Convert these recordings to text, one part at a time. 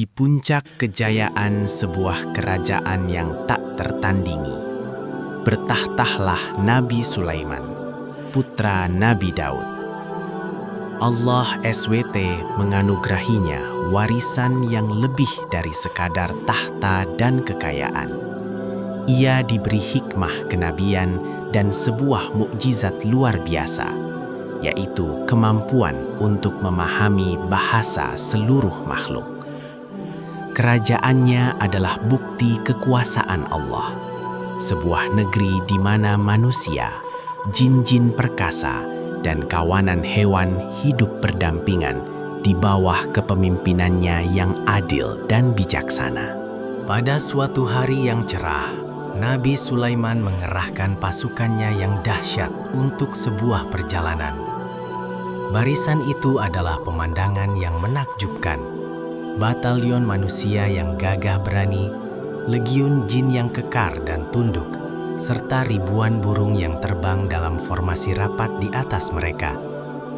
di puncak kejayaan sebuah kerajaan yang tak tertandingi, bertahtahlah Nabi Sulaiman, putra Nabi Daud. Allah SWT menganugerahinya warisan yang lebih dari sekadar tahta dan kekayaan. Ia diberi hikmah kenabian dan sebuah mukjizat luar biasa, yaitu kemampuan untuk memahami bahasa seluruh makhluk. Kerajaannya adalah bukti kekuasaan Allah, sebuah negeri di mana manusia, jin-jin perkasa, dan kawanan hewan hidup berdampingan di bawah kepemimpinannya yang adil dan bijaksana. Pada suatu hari yang cerah, Nabi Sulaiman mengerahkan pasukannya yang dahsyat untuk sebuah perjalanan. Barisan itu adalah pemandangan yang menakjubkan. Batalion manusia yang gagah berani, legiun jin yang kekar dan tunduk, serta ribuan burung yang terbang dalam formasi rapat di atas mereka.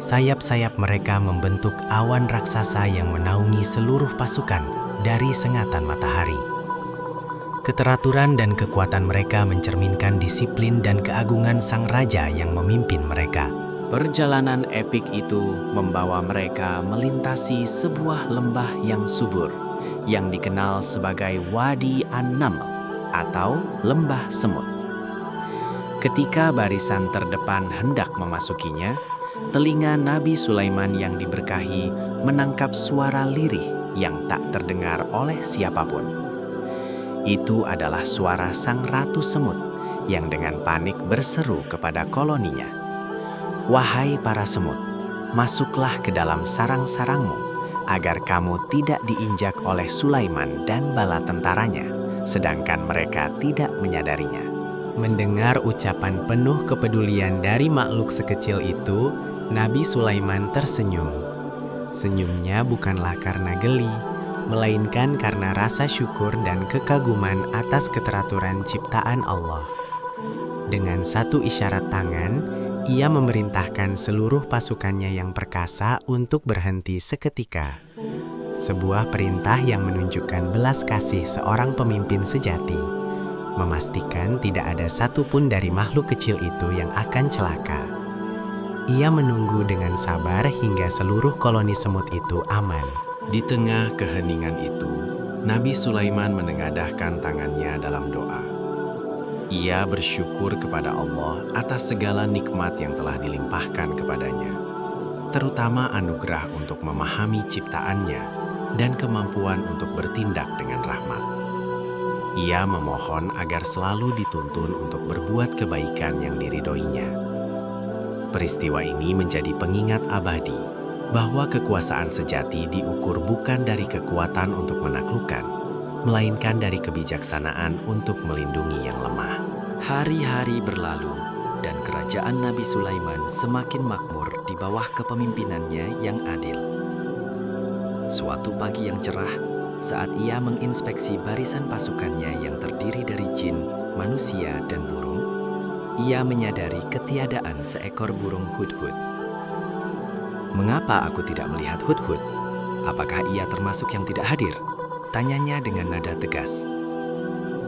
Sayap-sayap mereka membentuk awan raksasa yang menaungi seluruh pasukan dari sengatan matahari. Keteraturan dan kekuatan mereka mencerminkan disiplin dan keagungan sang raja yang memimpin mereka. Perjalanan epik itu membawa mereka melintasi sebuah lembah yang subur, yang dikenal sebagai Wadi An-Naml atau Lembah Semut. Ketika barisan terdepan hendak memasukinya, telinga Nabi Sulaiman yang diberkahi menangkap suara lirih yang tak terdengar oleh siapapun. Itu adalah suara sang Ratu Semut yang dengan panik berseru kepada koloninya, "Wahai para semut, masuklah ke dalam sarang-sarangmu, agar kamu tidak diinjak oleh Sulaiman dan bala tentaranya, sedangkan mereka tidak menyadarinya." Mendengar ucapan penuh kepedulian dari makhluk sekecil itu, Nabi Sulaiman tersenyum. Senyumnya bukanlah karena geli, melainkan karena rasa syukur dan kekaguman atas keteraturan ciptaan Allah. Dengan satu isyarat tangan, ia memerintahkan seluruh pasukannya yang perkasa untuk berhenti seketika. Sebuah perintah yang menunjukkan belas kasih seorang pemimpin sejati. Memastikan tidak ada satupun dari makhluk kecil itu yang akan celaka. Ia menunggu dengan sabar hingga seluruh koloni semut itu aman. Di tengah keheningan itu, Nabi Sulaiman menengadahkan tangannya dalam doa. Ia bersyukur kepada Allah atas segala nikmat yang telah dilimpahkan kepadanya, terutama anugerah untuk memahami ciptaannya dan kemampuan untuk bertindak dengan rahmat. Ia memohon agar selalu dituntun untuk berbuat kebaikan yang diridhoinya. Peristiwa ini menjadi pengingat abadi bahwa kekuasaan sejati diukur bukan dari kekuatan untuk menaklukkan, melainkan dari kebijaksanaan untuk melindungi yang lemah. Hari-hari berlalu dan kerajaan Nabi Sulaiman semakin makmur di bawah kepemimpinannya yang adil. Suatu pagi yang cerah, saat ia menginspeksi barisan pasukannya yang terdiri dari jin, manusia, dan burung, ia menyadari ketiadaan seekor burung hudhud. "Mengapa aku tidak melihat hudhud? Apakah ia termasuk yang tidak hadir?" tanyanya dengan nada tegas.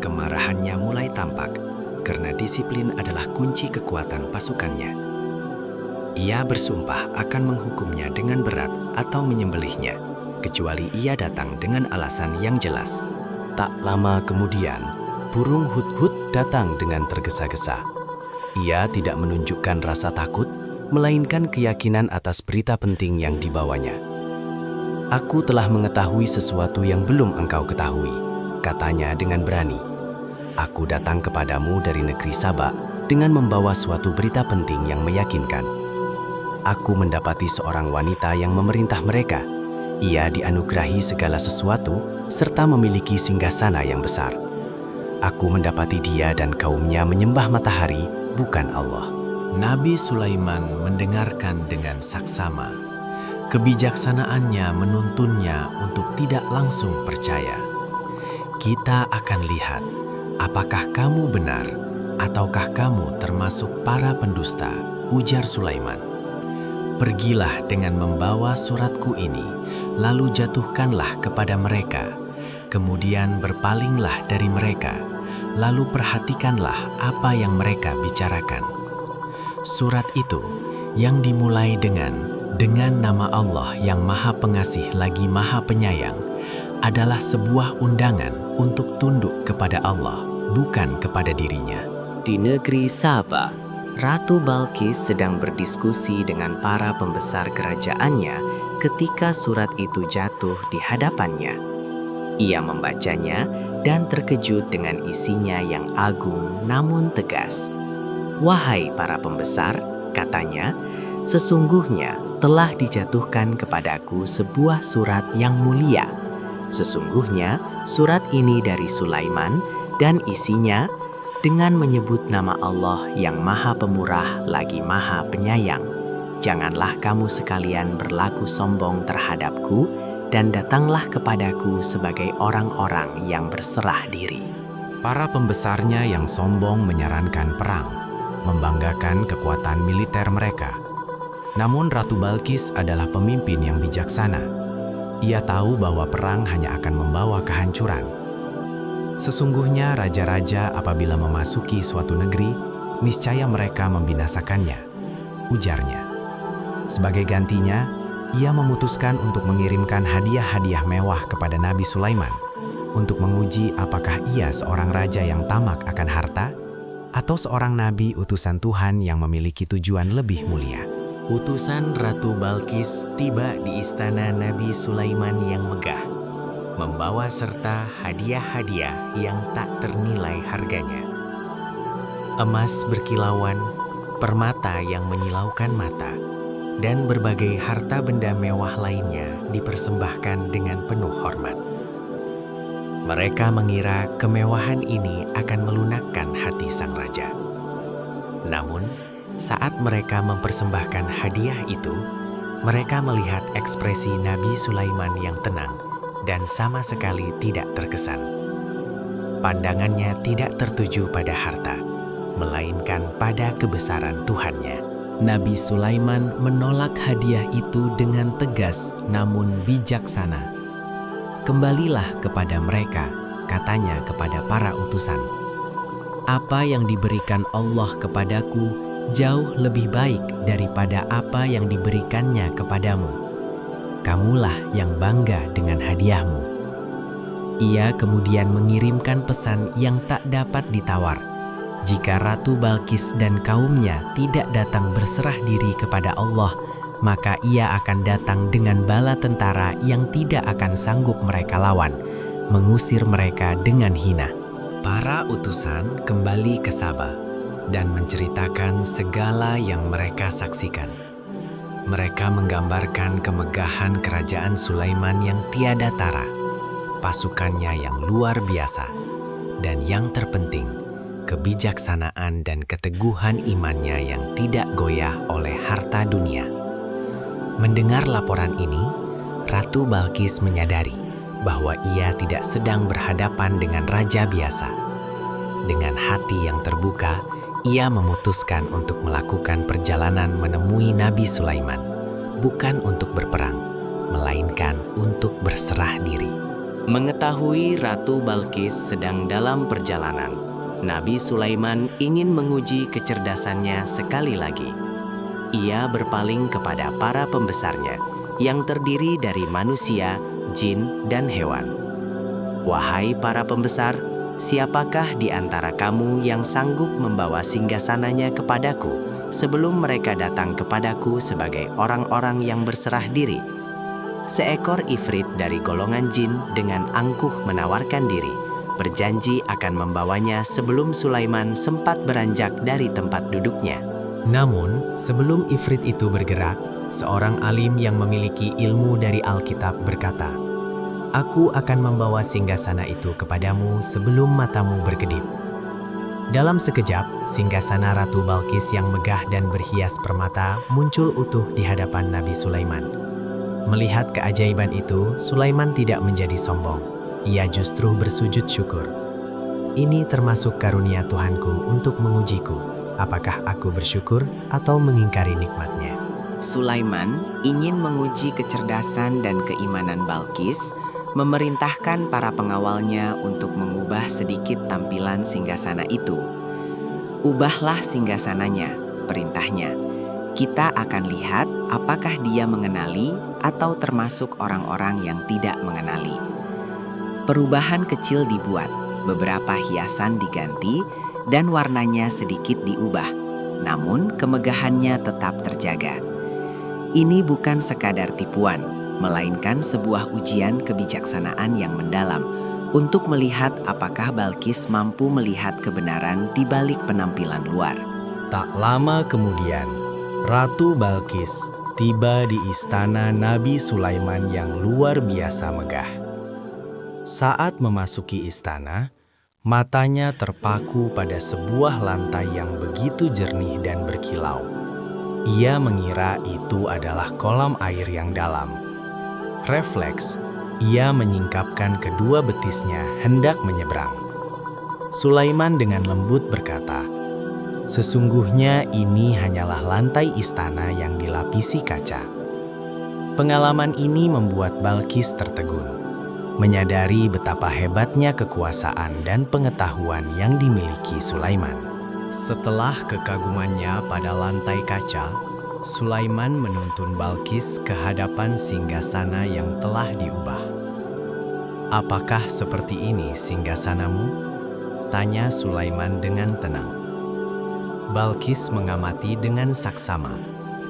Kemarahannya mulai tampak karena disiplin adalah kunci kekuatan pasukannya. Ia bersumpah akan menghukumnya dengan berat atau menyembelihnya, kecuali ia datang dengan alasan yang jelas. Tak lama kemudian, burung hudhud datang dengan tergesa-gesa. Ia tidak menunjukkan rasa takut, melainkan keyakinan atas berita penting yang dibawanya. "Aku telah mengetahui sesuatu yang belum engkau ketahui," katanya dengan berani. "Aku datang kepadamu dari negeri Saba dengan membawa suatu berita penting yang meyakinkan. Aku mendapati seorang wanita yang memerintah mereka. Ia dianugerahi segala sesuatu serta memiliki singgasana yang besar. Aku mendapati dia dan kaumnya menyembah matahari, bukan Allah." Nabi Sulaiman mendengarkan dengan saksama. Kebijaksanaannya menuntunnya untuk tidak langsung percaya. "Kita akan lihat apakah kamu benar ataukah kamu termasuk para pendusta," ujar Sulaiman. Pergilah dengan membawa suratku ini, lalu jatuhkanlah kepada mereka. Kemudian berpalinglah dari mereka, lalu perhatikanlah apa yang mereka bicarakan. Surat itu yang dimulai dengan nama Allah yang Maha Pengasih lagi Maha Penyayang adalah sebuah undangan untuk tunduk kepada Allah, bukan kepada dirinya. Di negeri Saba, Ratu Balkis sedang berdiskusi dengan para pembesar kerajaannya ketika surat itu jatuh di hadapannya. Ia membacanya dan terkejut dengan isinya yang agung namun tegas. "Wahai para pembesar," katanya, "sesungguhnya telah dijatuhkan kepadaku sebuah surat yang mulia. Sesungguhnya surat ini dari Sulaiman dan isinya dengan menyebut nama Allah yang Maha Pemurah lagi Maha Penyayang. Janganlah kamu sekalian berlaku sombong terhadapku dan datanglah kepadaku sebagai orang-orang yang berserah diri." Para pembesarnya yang sombong menyarankan perang, membanggakan kekuatan militer mereka. Namun Ratu Balkis adalah pemimpin yang bijaksana. Ia tahu bahwa perang hanya akan membawa kehancuran. Sesungguhnya raja-raja apabila memasuki suatu negeri, niscaya mereka membinasakannya, ujarnya. Sebagai gantinya, ia memutuskan untuk mengirimkan hadiah-hadiah mewah kepada Nabi Sulaiman untuk menguji apakah ia seorang raja yang tamak akan harta atau seorang nabi utusan Tuhan yang memiliki tujuan lebih mulia. Utusan Ratu Balkis tiba di istana Nabi Sulaiman yang megah, membawa serta hadiah-hadiah yang tak ternilai harganya. Emas berkilauan, permata yang menyilaukan mata, dan berbagai harta benda mewah lainnya dipersembahkan dengan penuh hormat. Mereka mengira kemewahan ini akan melunakkan hati sang raja. Namun, saat mereka mempersembahkan hadiah itu, mereka melihat ekspresi Nabi Sulaiman yang tenang dan sama sekali tidak terkesan. Pandangannya tidak tertuju pada harta, melainkan pada kebesaran Tuhannya. Nabi Sulaiman menolak hadiah itu dengan tegas namun bijaksana. "Kembalilah kepada mereka," katanya kepada para utusan. "Apa yang diberikan Allah kepadaku jauh lebih baik daripada apa yang diberikannya kepadamu. Kamulah yang bangga dengan hadiahmu." Ia kemudian mengirimkan pesan yang tak dapat ditawar. Jika Ratu Balkis dan kaumnya tidak datang berserah diri kepada Allah, maka ia akan datang dengan bala tentara yang tidak akan sanggup mereka lawan, mengusir mereka dengan hina. Para utusan kembali ke Saba dan menceritakan segala yang mereka saksikan. Mereka menggambarkan kemegahan kerajaan Sulaiman yang tiada tara, pasukannya yang luar biasa, dan yang terpenting, kebijaksanaan dan keteguhan imannya yang tidak goyah oleh harta dunia. Mendengar laporan ini, Ratu Balkis menyadari bahwa ia tidak sedang berhadapan dengan raja biasa. Dengan hati yang terbuka, ia memutuskan untuk melakukan perjalanan menemui Nabi Sulaiman, bukan untuk berperang, melainkan untuk berserah diri. Mengetahui Ratu Balkis sedang dalam perjalanan, Nabi Sulaiman ingin menguji kecerdasannya sekali lagi. Ia berpaling kepada para pembesarnya yang terdiri dari manusia, jin, dan hewan. "Wahai para pembesar, siapakah di antara kamu yang sanggup membawa singgasananya kepadaku sebelum mereka datang kepadaku sebagai orang-orang yang berserah diri?" Seekor ifrit dari golongan jin dengan angkuh menawarkan diri, berjanji akan membawanya sebelum Sulaiman sempat beranjak dari tempat duduknya. Namun, sebelum ifrit itu bergerak, seorang alim yang memiliki ilmu dari Alkitab berkata, "Aku akan membawa singgasana itu kepadamu sebelum matamu berkedip." Dalam sekejap, singgasana Ratu Balkis yang megah dan berhias permata muncul utuh di hadapan Nabi Sulaiman. Melihat keajaiban itu, Sulaiman tidak menjadi sombong. Ia justru bersujud syukur. "Ini termasuk karunia Tuhanku untuk mengujiku, apakah aku bersyukur atau mengingkari nikmatnya." Sulaiman ingin menguji kecerdasan dan keimanan Balkis, memerintahkan para pengawalnya untuk mengubah sedikit tampilan singgasana itu. "Ubahlah singgasananya," perintahnya. "Kita akan lihat apakah dia mengenali atau termasuk orang-orang yang tidak mengenali." Perubahan kecil dibuat, beberapa hiasan diganti, dan warnanya sedikit diubah. Namun kemegahannya tetap terjaga. Ini bukan sekadar tipuan, melainkan sebuah ujian kebijaksanaan yang mendalam untuk melihat apakah Balkis mampu melihat kebenaran di balik penampilan luar. Tak lama kemudian, Ratu Balkis tiba di istana Nabi Sulaiman yang luar biasa megah. Saat memasuki istana, matanya terpaku pada sebuah lantai yang begitu jernih dan berkilau. Ia mengira itu adalah kolam air yang dalam. Refleks, ia menyingkapkan kedua betisnya hendak menyeberang. Sulaiman dengan lembut berkata, "Sesungguhnya ini hanyalah lantai istana yang dilapisi kaca." Pengalaman ini membuat Balkis tertegun, menyadari betapa hebatnya kekuasaan dan pengetahuan yang dimiliki Sulaiman. Setelah kekagumannya pada lantai kaca, Sulaiman menuntun Balkis ke hadapan singgasana yang telah diubah. "Apakah seperti ini singgasanamu?" tanya Sulaiman dengan tenang. Balkis mengamati dengan saksama,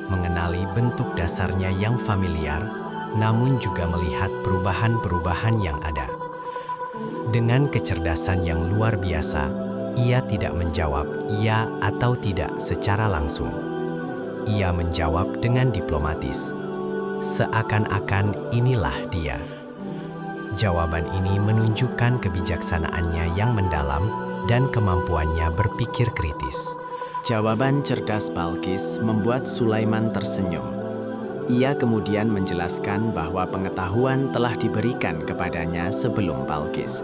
mengenali bentuk dasarnya yang familiar, namun juga melihat perubahan-perubahan yang ada. Dengan kecerdasan yang luar biasa, ia tidak menjawab iya atau tidak secara langsung. Ia menjawab dengan diplomatis, seakan-akan inilah dia. Jawaban ini menunjukkan kebijaksanaannya yang mendalam dan kemampuannya berpikir kritis. Jawaban cerdas Balkis membuat Sulaiman tersenyum. Ia kemudian menjelaskan bahwa pengetahuan telah diberikan kepadanya sebelum Balkis,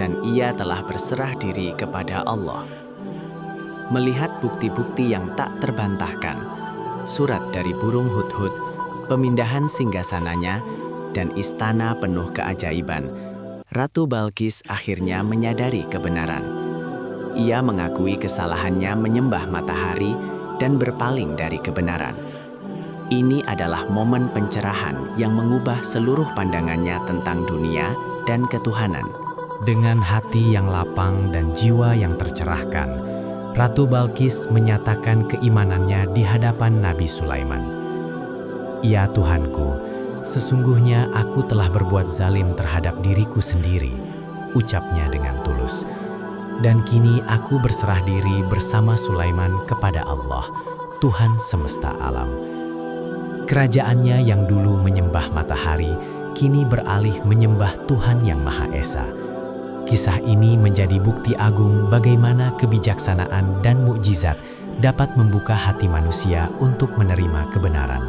dan ia telah berserah diri kepada Allah. Melihat bukti-bukti yang tak terbantahkan, surat dari burung hudhud, pemindahan singgasananya, dan istana penuh keajaiban, Ratu Balkis akhirnya menyadari kebenaran. Ia mengakui kesalahannya menyembah matahari dan berpaling dari kebenaran. Ini adalah momen pencerahan yang mengubah seluruh pandangannya tentang dunia dan ketuhanan. Dengan hati yang lapang dan jiwa yang tercerahkan, Ratu Balkis menyatakan keimanannya di hadapan Nabi Sulaiman. "Ya Tuhanku, sesungguhnya aku telah berbuat zalim terhadap diriku sendiri," ucapnya dengan tulus. "Dan kini aku berserah diri bersama Sulaiman kepada Allah, Tuhan semesta alam." Kerajaannya yang dulu menyembah matahari, kini beralih menyembah Tuhan yang Maha Esa. Kisah ini menjadi bukti agung bagaimana kebijaksanaan dan mukjizat dapat membuka hati manusia untuk menerima kebenaran.